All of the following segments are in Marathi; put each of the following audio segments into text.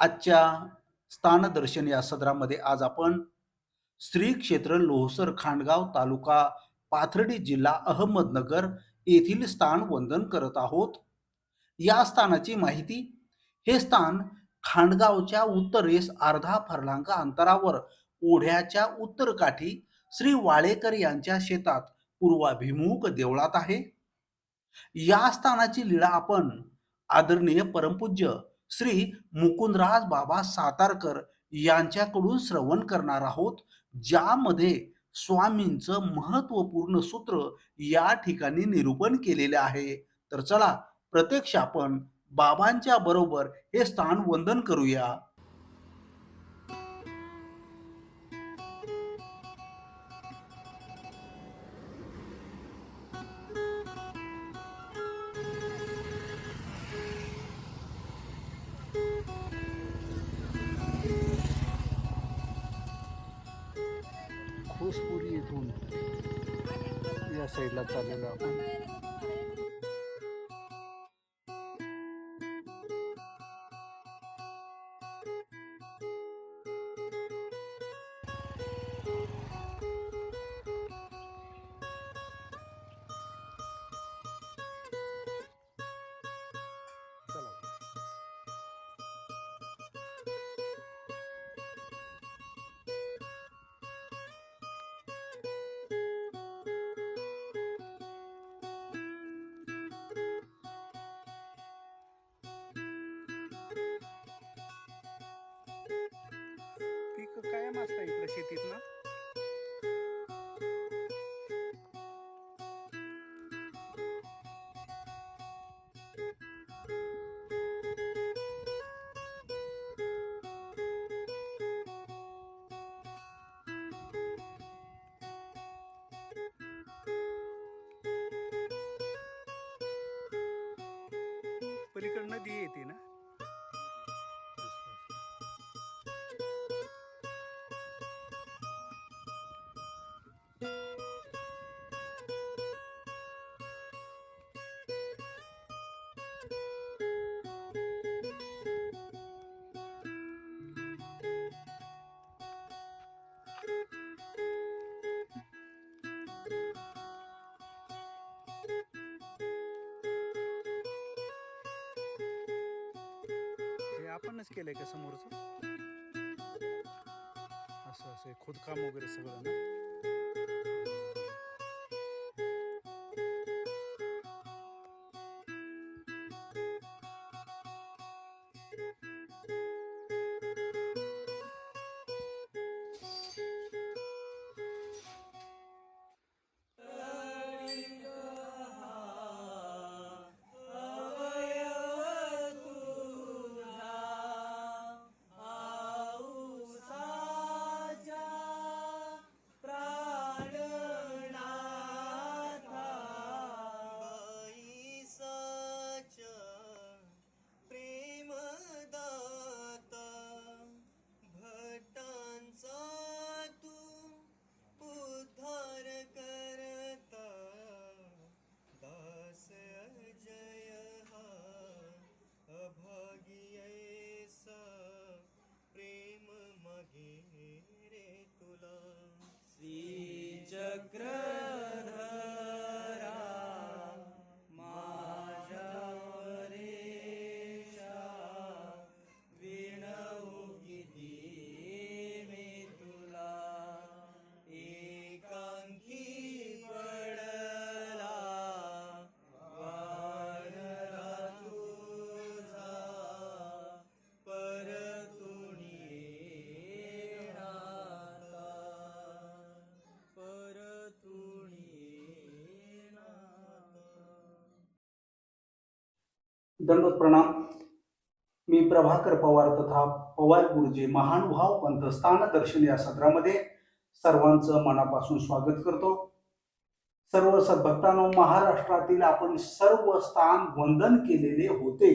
आजच्या स्थानदर्शन या सदरामध्ये आज आपण श्री क्षेत्र लोहसर खांडगाव तालुका पाथर्डी जिल्हा अहमदनगर येथील स्थान वंदन करत आहोत. या स्थानाची माहिती. हे स्थान खांडगावच्या उत्तरेस अर्धा फर्लांग अंतरावर ओढ्याच्या उत्तर काठी श्री वाळेकर यांच्या शेतात पूर्वाभिमुख देवळात आहे. या स्थानाची लीळा आपण आदरणीय परमपूज्य श्री मुकुंदराज बाबा सातारकर यांच्याकडून श्रवण करणार आहोत, ज्यामध्ये स्वामींचं महत्वपूर्ण सूत्र या ठिकाणी निरूपण केलेले आहे. तर चला प्रत्यक्ष आपण बाबांच्या बरोबर हे स्थान वंदन करूया. खोसपुरी इथून या साईडला चाललेलो आपण. चला. पीक कायम असतं इकडे शेतीत ना. पलीकडे नदी येते ना. हे आपणच केलंय का समोरचं? असं असं खोदकाम वगैरे सगळं ना. चक्रधरा माझ्यावरेशा विनवूकिती मी तुला एकांकी पडला वानरा तुझा परतुनी नाता दंडवत प्रणाम. मी प्रभाकर पवार तथा पवार गुरुजी महानुभाव पंथ स्थान दर्शन या सत्रामध्ये सर्वांचं मनापासून स्वागत करतो. सर्व सद्भक्तांनो, महाराष्ट्रातील आपण सर्व स्थान वंदन केलेले होते.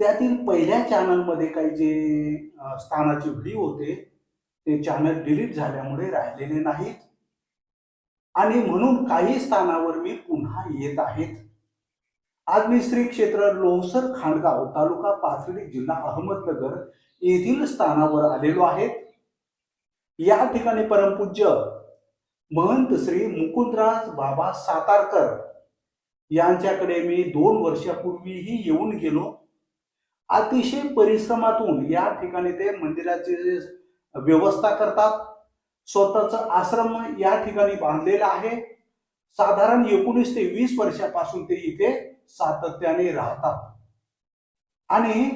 त्यातील पहिल्या चॅनलमध्ये काही जे स्थानाचे व्हिडिओ होते ते चॅनल डिलीट झाल्यामुळे राहिलेले नाहीत आणि म्हणून काही स्थानावर मी पुन्हा येत आहेत. आज मी श्री क्षेत्र लोहसर खांडगाव तालुका पाथर्डी जिल्हा अहमदनगर येथील स्थानावर आलेलो आहे. या ठिकाणी परमपूज्य महंत श्री मुकुंदराज बाबा सातारकर यांच्याकडे मी 2 वर्षापूर्वीही येऊन गेलो. अतिशय परिश्रमातून या ठिकाणी ते मंदिराची व्यवस्था करतात. स्वतःचा आश्रम या ठिकाणी बांधलेला आहे. साधारण 19 ते 20 वर्षापासून ते इथे सातत्याने राहतात. आणि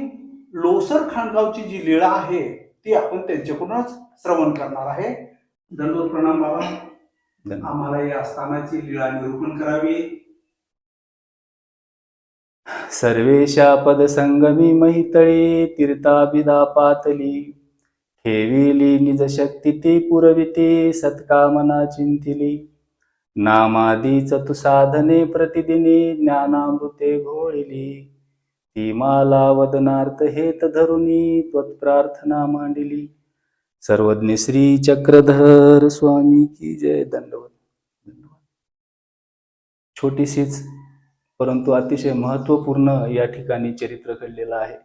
लोसर खांडगावची जी लीळा आहे ती आपण त्यांच्याकडूनच श्रवण करणार आहे. दंडोत प्रणाम बाबा. आम्हाला या स्थानाची लीळा निरूपण करावी. सर्वेशा पदसंगमी महितळे तीर्थाभिदा पातली ठेविली निज शक्ती ती पुरविते सत्कामना चिंतिली नामादीच तु साधने प्रतिदिने ज्ञानामृते घोळिली ती माला वदनार्थ हेत धरुनी त्वत्प्रार्थना मांडिली सर्वज्ञ श्री चक्रधर स्वामी की जय. दंडवत. छोटीशीच परंतु अतिशय महत्वपूर्ण या ठिकाणी चरित्र घडलेलं आहे.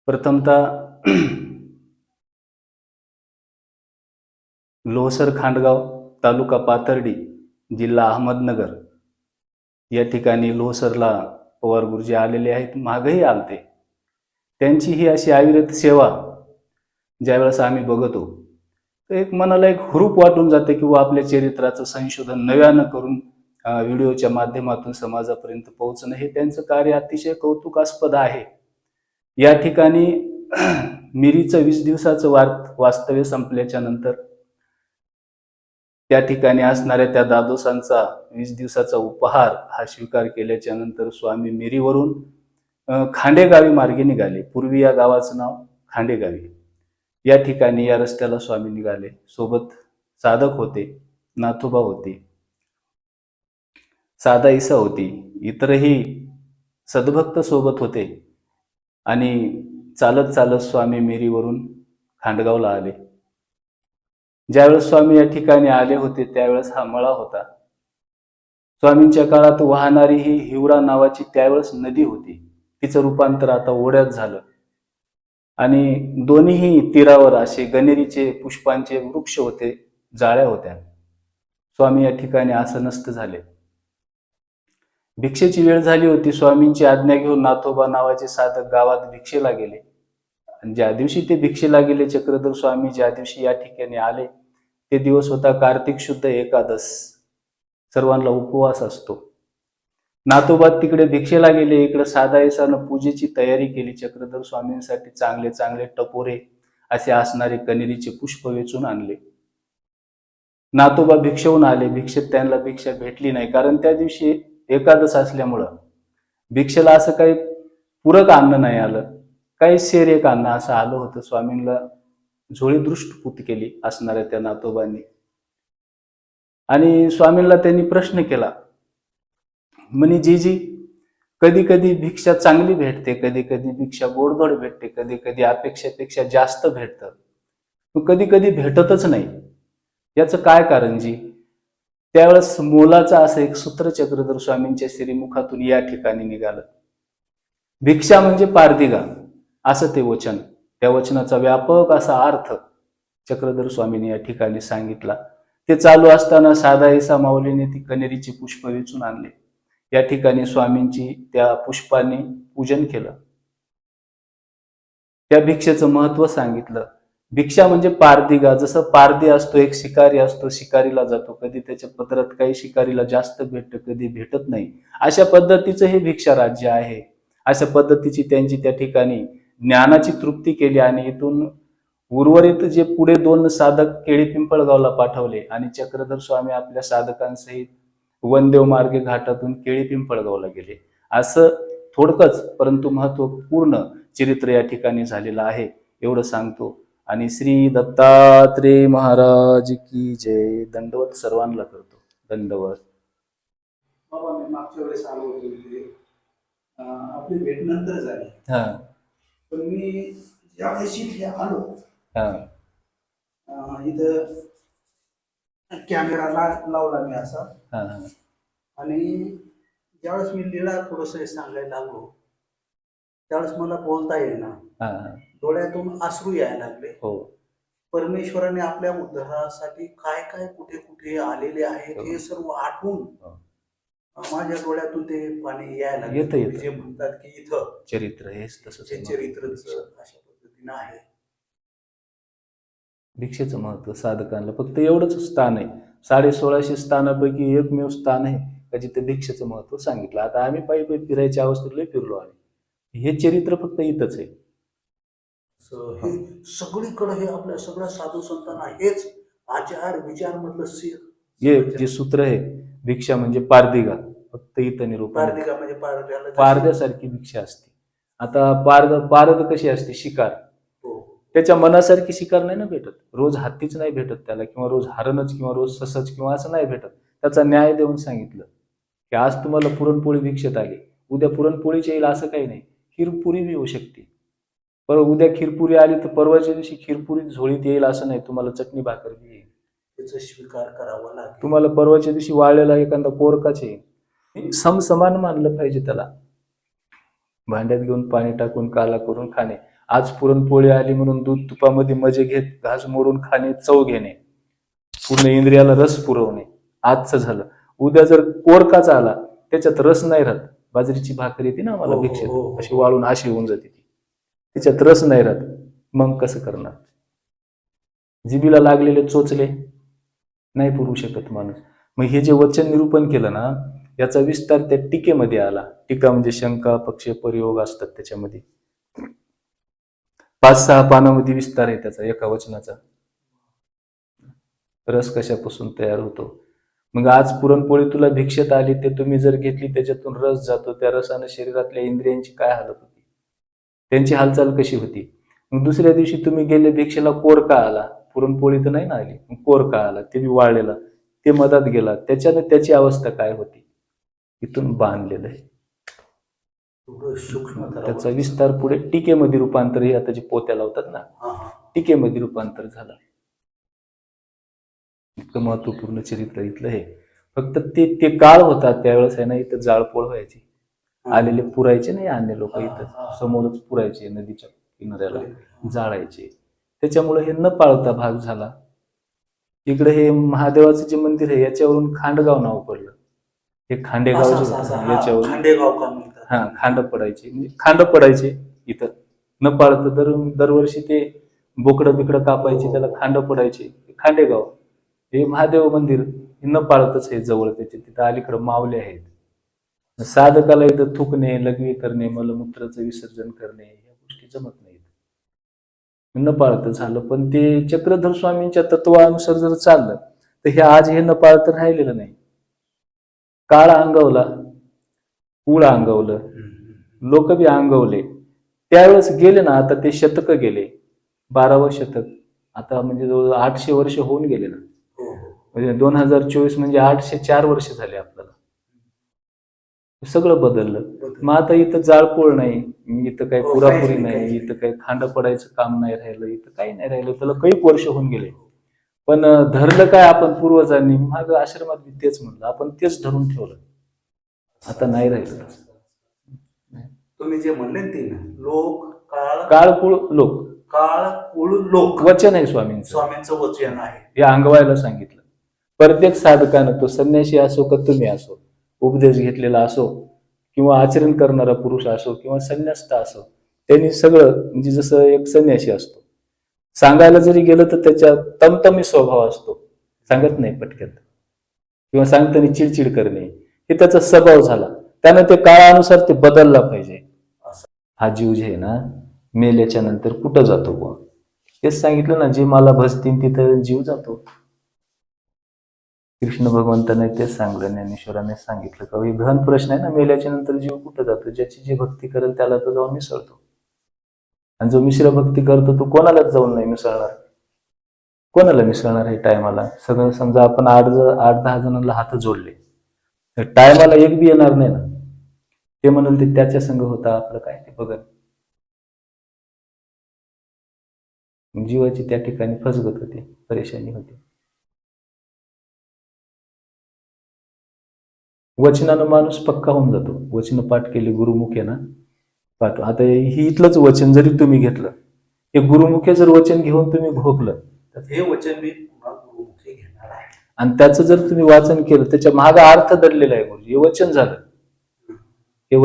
प्रथमतः लोहसर खांडगाव तालुका पाथर्डी जिल्हा अहमदनगर या ठिकाणी लोहसरला पवार गुरुजी आलेले आहेत, मागही आलते. त्यांची ही अशी अविरत सेवा ज्यावेळेस आम्ही बघतो तर एक मनाला एक हुरूप वाटून जाते किंवा आपल्या चरित्राचं संशोधन नव्यानं करून व्हिडिओच्या माध्यमातून समाजापर्यंत पोहोचणं हे त्यांचं कार्य अतिशय कौतुकास्पद आहे. या ठिकाणी मिरीचं 20 दिवसाचं वास्तव्य संपल्याच्या नंतर त्या ठिकाणी असणाऱ्या त्या दादोसांचा 20 दिवसाचा उपहार हा स्वीकार केल्याच्या नंतर स्वामी मिरीवरून खांडेगावी मार्गे निघाले. पूर्वी या गावाचं नाव खांडेगावी. या ठिकाणी या रस्त्याला स्वामी निघाले. सोबत साधक होते, नाथोबा होते, साधा ईसा होती, इतरही सद्भक्त सोबत होते. आणि चालत चालत स्वामी मिरीवरून खांडगावला आले. ज्यावेळेस स्वामी या ठिकाणी आले होते त्यावेळेस हा मळा होता. स्वामींच्या काळात वाहणारी ही हिवरा नावाची त्यावेळेस नदी होती. तिचं रूपांतर आता ओढ्यात झालं. आणि दोन्ही तीरावर असे गणेरीचे पुष्पांचे वृक्ष होते, जाळ्या होत्या. स्वामी या ठिकाणी आसनस्थ झाले. भिक्षेची वेळ झाली होती. स्वामींची आज्ञा घेऊन नाथोबा नावाचे साधक गावात भिक्षेला गेले. आणि ज्या दिवशी ते भिक्षेला गेले, चक्रधर स्वामी ज्या दिवशी या ठिकाणी आले ते दिवस होता कार्तिक शुद्ध एकादश. सर्वांना उपवास असतो. नाथोबा तिकडे भिक्षेला गेले, इकडे साधा येसानं पूजेची तयारी केली. चक्रधर स्वामींसाठी चांगले चांगले टपोरे असे असणारे कनेरीचे पुष्प वेचून आणले. नाथोबा भिक्षेहून आले. भिक्षेत त्यांना भिक्षा भेटली नाही, कारण त्या दिवशी एकादश असल्यामुळं भिक्षेला असं काही पूरक अन्न नाही आलं. काही शेर एक अन्न असं आलं होतं. स्वामींना झोळी दृष्टपूत केली असणाऱ्या त्या नाथोबांनी. आणि स्वामींना त्यांनी प्रश्न केला, म्हणे जीजी, कधी कधी भिक्षा चांगली भेटते, कधी कधी भिक्षा गोडधोड भेटते, कधी कधी अपेक्षेपेक्षा जास्त भेटतं, कधी कधी भेटतच नाही. याचं काय कारण जी? त्यावेळेस मोलाचं असं एक सूत्र चक्रधर स्वामींच्या श्रीमुखातून या ठिकाणी निघालं. भिक्षा म्हणजे पारदिगा असं ते वचन. त्या वचनाचा व्यापक असा अर्थ चक्रधर स्वामींनी या ठिकाणी सांगितला. ते चालू असताना साधा ईसा माऊलीने ती कनेरीची पुष्प वेचून आणले. या ठिकाणी स्वामींची त्या पुष्पाने पूजन केलं. त्या भिक्षेचं महत्व सांगितलं. भिक्षा म्हणजे पारदिगा. जसं पारदी असतो, एक शिकारी असतो, शिकारीला जातो, कधी त्याच्या पदरात काही शिकारीला जास्त भेटतं, कधी भेटत नाही. अशा पद्धतीचं हे भिक्षा राज्य आहे. अशा पद्धतीची त्यांची त्या ठिकाणी ज्ञानाची तृप्ती केली. आणि इथून उर्वरित जे पुढे 2 साधक केळी पिंपळगावला पाठवले आणि चक्रधर स्वामी आपल्या साधकांसहित वनदेव मार्गे घाटातून केळी पिंपळगावला गेले. असं थोडकंच परंतु महत्वपूर्ण चरित्र या ठिकाणी झालेलं आहे, एवढं सांगतो. आणि श्री दत्तात्रेय महाराज की जय. दंडवत सर्वांना करतो. दंडवत. बाबा मी मागच्या वेळेस आलो होतो इथे. आपली भेट नंतर झाली. पण मी ज्यावेळेस इथे आलो इथं कॅमेरा लावला मी असा. आणि ज्यावेळेस मी लीला थोडस सांगायला लागलो त्यावेळेस मला बोलता येईना, हा हा. डोळ्यातून अश्रू यायला लागले. हो परमेश्वराने आपल्या उद्धारासाठी काय काय कुठे कुठे आलेले आहेत हो. हे सर्व आठवून हो. माझ्या डोळ्यातून ते पाणी यायला लागले. येतं तुम्ही येतं जे म्हणतात की इथं चरित्र हेच तसंच हे आहे. चरित्रच अशा पद्धतीनं आहे. भिक्षेचं महत्व साधकांना फक्त एवढंच स्थान आहे. 1650 स्थानापैकी एकमेव स्थान आहे का जिथे भिक्षेचं महत्व सांगितलं. आता आम्ही पायी पायी फिरायच्या अवस्थेत लय फिरलो आम्ही. हे चरित्र फक्त इथंच आहे. हे सगळीकडे हे आपल्या सगळ्या साधू संतांना हेच आचार विचार मधलं हे जे सूत्र आहे भिक्षा म्हणजे पारदिगा, फक्त इथं निरूपण आहे. पारदिगा म्हणजे पारद्याला जशी- पारद्यासारखी भिक्षा असते. आता पारद कशी असते, शिकार. हो. त्याच्या मनासारखी शिकार नाही ना भेटत. रोज हत्तीच नाही भेटत त्याला, किंवा रोज हरणच, किंवा रोज ससच, किंवा असं नाही भेटत. त्याचा न्याय देऊन सांगितलं की आज तुम्हाला पुरणपोळी भिक्षेत आली, उद्या पुरणपोळीच येईल असं काही नाही. खीरपुरी बी येऊ शकते. पण उद्या खीरपुरी आली तर परवाच्या दिवशी खीरपुरी झोळीत येईल असं नाही, तुम्हाला चटणी भाकर बी येईल. त्याचा स्वीकार करावा लागेल. तुम्हाला परवाच्या दिवशी वाळलेला एखादा पोरकाच येईल. समसमान मानलं पाहिजे त्याला. भांड्यात घेऊन पाणी टाकून काला करून खाणे. आज पुरणपोळी आली म्हणून दूध तुपामध्ये मजे घेत घास मोडून खाणे, चव घेणे, पूर्ण इंद्रियाला रस पुरवणे आजचं झालं. उद्या जर कोरकाच आला त्याच्यात रस नाही राहत. बाजरीची भाकर येते ना आम्हाला हो, हो, भिक्षेत, हो. अशी वाळून अशी होऊन जाते ती, त्याच्यात रस नाही राहत. मग कसं करणार? जिबीला लागलेले चोचले नाही पुरू शकत माणूस. मग हे जे वचन निरूपण केलं ना, याचा विस्तार त्या टीकेमध्ये आला. टीका म्हणजे शंका पक्ष प्रयोग असतात त्याच्यामध्ये. 5-6 पानामध्ये विस्तार आहे त्याचा एका वचनाचा. रस कशापासून तयार होतो. मग आज पुरणपोळी तुला भिक्षेत आली, ते तुम्ही जर घेतली त्याच्यातून रस जातो. त्या रसानं शरीरातल्या इंद्रियांची काय हालत होती, त्यांची हालचाल कशी होती. मग दुसऱ्या दिवशी तुम्ही गेले भिक्षेला, कोरका आला. पुरणपोळी तर नाही ना आली, कोरका आला, ते बी वाळलेला, ते मधात गेला, त्याच्यानं त्याची अवस्था काय होती. इथून बांधलेलं आहे. सूक्ष्म त्याचा विस्तार पुढे टीकेमध्ये रूपांतर, हे आता जे पोत्या लावतात ना, टीकेमध्ये रूपांतर झालं. इतकं महत्वपूर्ण चरित्र इथलं हे. फक्त ते काळ होता त्यावेळेस आहे ना, इथं जाळपोळ व्हायची. आलेले पुरायचे नाही, अन्य लोक इथं समोरच पुरायचे, नदीच्या किनाऱ्याला जाळायचे. त्याच्यामुळे हे न पाळता भाग झाला. इकडे हे महादेवाचं जे मंदिर आहे याच्यावरून खांडगाव नाव पडलं. हे खांडेगाव याच्यावरून खांडेगाव का म्हणतात. हा, खांड पडायचे, म्हणजे खांड पडायचे इथं. न पाळतं दरवर्षी ते बोकडं बिकडं कापायचे, त्याला खांड पडायचे. खांडेगाव हे महादेव मंदिर हे न पाळतच आहे जवळ त्याचे. तिथं अलीकडे मावले आहेत. साधकाला इथं थुकणे, लघवी करणे, मलमूत्राचं विसर्जन करणे, या गोष्टी जमत नाहीत. न पाळतं झालं. पण ते चक्रधर स्वामींच्या तत्वानुसार जर चाललं तर हे आज हे न पाळतं राहिलेलं नाही. काळ अंगवला, कुळ अंगवलं, लोक बी अंगवले. त्यावेळेस गेले ना, आता ते शतक गेले, 12वं शतक. आता म्हणजे जवळ 800 वर्ष होऊन गेले ना. म्हणजे 2024 म्हणजे 804 वर्ष झाले आपल्याला. सगळं बदललं. मग आता इथं जाळपोळ नाही, इथं काही पुरापुरी नाही, इथं काही खांड पडायचं काम नाही राहिलं, इथं काही नाही राहिलं. त्याला कैक वर्ष होऊन गेले. पण धरलं काय आपण पूर्वजांनी, माग आश्रमात बी तेच म्हणलं, आपण तेच धरून ठेवलं. आता नाही राहिलं. तुम्ही जे म्हणले ते लोक काळ कुळ लोक, काळ कुळ लोक वचन आहे स्वामींचं. स्वामींचं वचन आहे, हे अंगवायला सांगितलं. प्रत्येक साधकानं, तो संन्यासी असो का तुम्ही असो, उपदेश घेतलेला असो किंवा आचरण करणारा पुरुष असो किंवा संन्यास्त असो, त्यांनी सगळं, म्हणजे जसं एक संन्यासी असतो, सांगायला जरी गेलं तर त्याच्या तमतमी स्वभाव असतो, सांगत नाही पटकन, किंवा सांगताना चिडचिड करणे, हे त्याचा स्वभाव झाला. त्यानं ते काळानुसार ते बदलला पाहिजे. हा जीव जे आहे ना, मेल्याच्या नंतर कुठं जातो बुवा, तेच सांगितलं ना, जे मला भजतील तिथं जीव जातो. कृष्ण भगवंताने तेच सांगलं, ज्ञानेश्वराने सांगितलं का, गहन प्रश्न आहे ना, मेल्याच्या नंतर जीव कुठं जातो. ज्याची जी भक्ती करेल त्याला तो जाऊन मिसळतो. आणि जो मिश्र भक्ती करतो तो कोणालाच जाऊन नाही मिसळणार. कोणाला मिसळणार आहे टायमाला? सगळं समजा आपण 8-10 जणांना हात जोडले, टायमाला एक बी येणार नाही ना. ते म्हणून ते त्याच्या संग होता आपलं काय ते बघत. जीवाची त्या ठिकाणी फसगत होते, परेशानी होते. वचनानं माणूस पक्का होऊन जातो. वचन पाठ केली गुरुमुखे ना पाठ. आता ही इथलंच वचन जरी तुम्ही घेतलं, हे गुरुमुखे जर वचन घेऊन तुम्ही भोगलं हे वचन मी पुन्हा गुरुमुखे घेणार आहे. आणि त्याचं जर तुम्ही वाचन केलं, त्याच्या मागे अर्थ दडलेला आहे गुरुजी. हे वचन झालं, हे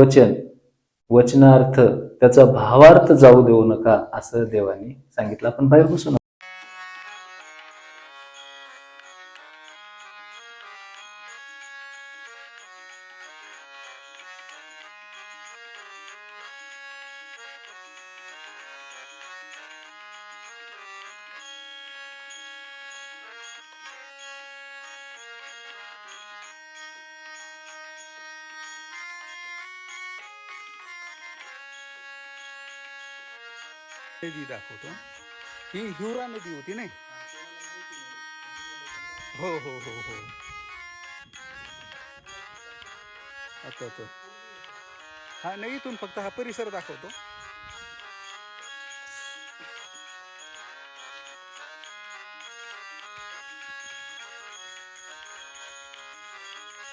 वचनार्थ, त्याचा भावार्थ जाऊ देऊ नका असं देवानी सांगितलं. आपण बाहेर बसू नका. नदी दाखवतो. ही हिवरा नदी होती नाही. हो हो हो हो अच्छा. हा नाही, इथून फक्त हा परिसर दाखवतो.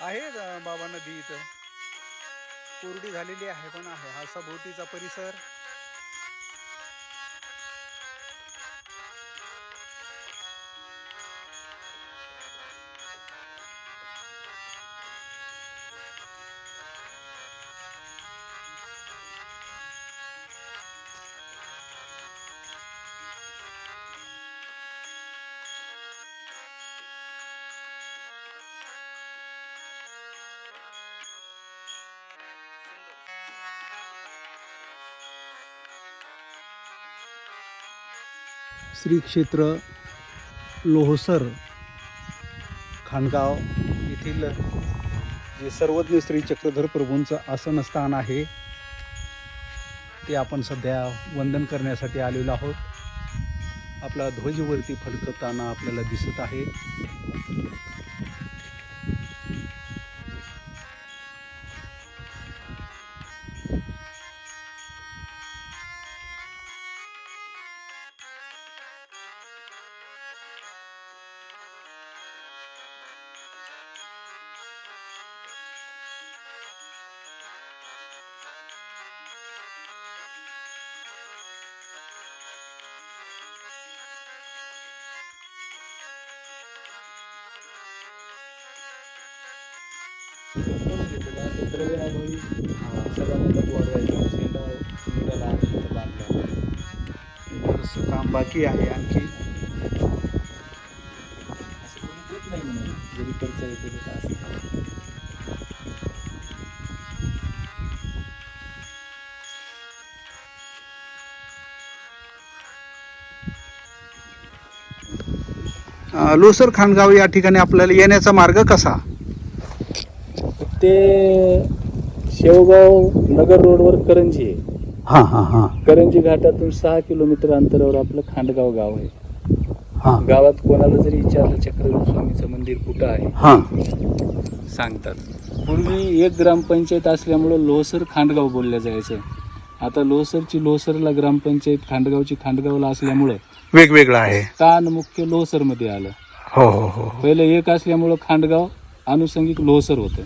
आहे बाबा नदी इथं कोरडी झालेली आहे, पण आहे हा सभोवतीचा परिसर. श्री क्षेत्र लोहसर खाणगाव येथील जे सर्वज्ञ श्री चक्रधर प्रभूंचं आसनस्थान आहे ते आपण सध्या वंदन करण्यासाठी आलेलो आहोत. आपला ध्वजवरती फडकताना आपल्याला दिसत आहे. बरंचसं काम बाकी आहे आणखी. लोहसर खाणगाव या ठिकाणी आपल्याला येण्याचा मार्ग कसा? ते शेवगाव नगर रोडवर करंजी आहे. हां हां हां करंजी घाटातून 6 किलोमीटर अंतरावर आपलं खांडगाव गाव आहे. हां गावात कोणाला जरी विचारलं चक्रधर स्वामीचं मंदिर कुठं आहे हां सांगतात. पूर्वी एक ग्रामपंचायत असल्यामुळं लोहसर खांडगाव बोललं जायचं. आता लोहसरची लोहसरला ग्रामपंचायत, खांडगावची खांडगावला असल्यामुळं वेगवेगळं आहे. स्थान मुख्य लोहसरमध्ये आलं. हो हो हो. पहिलं एक असल्यामुळं खांडगाव अनुषंगिक लोहसर होतं.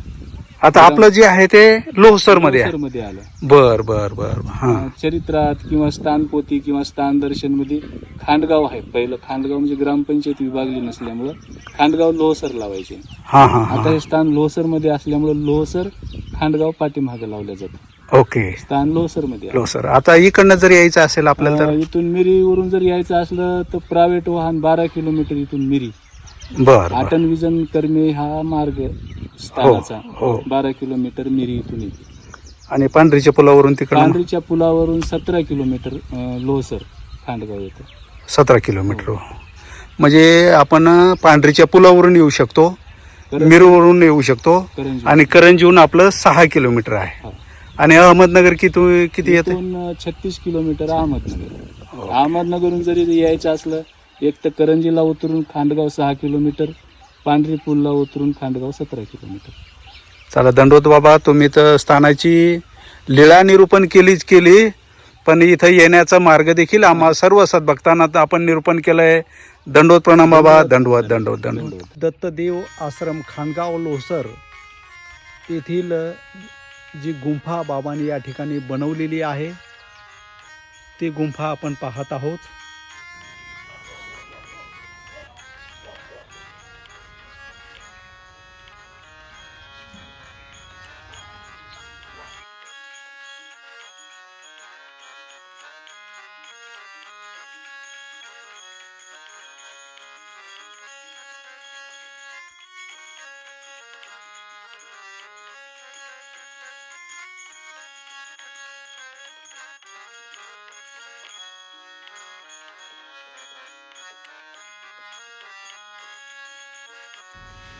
आता आपलं जे आहे ते लोहसर मध्ये आहे. लोहसरमध्ये आलं. बर बर बर. हां चरित्रात किंवा स्थानपोथी किंवा स्थान दर्शन मध्ये खांडगाव आहे. पहिलं खांडगाव म्हणजे ग्रामपंचायत विभागली नसल्यामुळं खांडगाव लोहसर लावायचे. हां हां आता हां. हे स्थान लोहसर मध्ये असल्यामुळं लोहसर खांडगाव पाठीमागे लावलं जातं. ओके. स्थान लोहसर मध्ये आहे. लोहसर. आता इकडनं जर यायचं असेल आपल्याला तर इथून मिरीवरून जर यायचं असलं तर प्रायव्हेट वाहन 12 किलोमीटर इथून मिरी. बर बर. आटन विजन कर्मे हा मार्ग स्थानाचा हो. 12 किलोमीटर मिरी इथून येते. आणि पांढरीच्या पुलावरून तिकडं पांढरीच्या पुलावरून 17 किलोमीटर लोहसर खांडगाव येतं. 17 किलोमीटर. म्हणजे आपण पांढरीच्या पुलावरून येऊ शकतो, मिरवरून येऊ शकतो करंजी. आणि करंजीहून आपलं 6 किलोमीटर आहे. हा. आणि अहमदनगर किती येते? इथून 36 किलोमीटर अहमदनगर. अहमदनगरहून जरी यायचं असलं एक तर करंजीला उतरून खांडगाव 6 किलोमीटर, पांढरी पुलला उतरून खांडगाव 17 किलोमीटर. चला दंडोत बाबा, तुम्ही तर स्थानाची लीळा निरूपण केली, पण इथं येण्याचा मार्ग देखील आम्हा सर्व सद्भक्तांना आपण निरूपण केलंय. दंडोत प्रणाम बाबा. दंडवत दंडवत दंडवत. दत्तदेव आश्रम खाणगाव लोहसर येथील जी गुंफा बाबांनी या ठिकाणी बनवलेली आहे ती गुंफा आपण पाहत आहोत.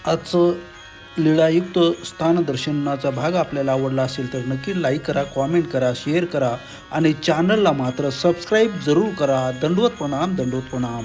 आजचं लीळायुक्त स्थानदर्शनाचा भाग आपल्याला आवडला असेल तर नक्की लाईक करा, कॉमेंट करा, शेअर करा आणि चॅनलला मात्र सबस्क्राईब जरूर करा. दंडवत प्रणाम, दंडवत प्रणाम.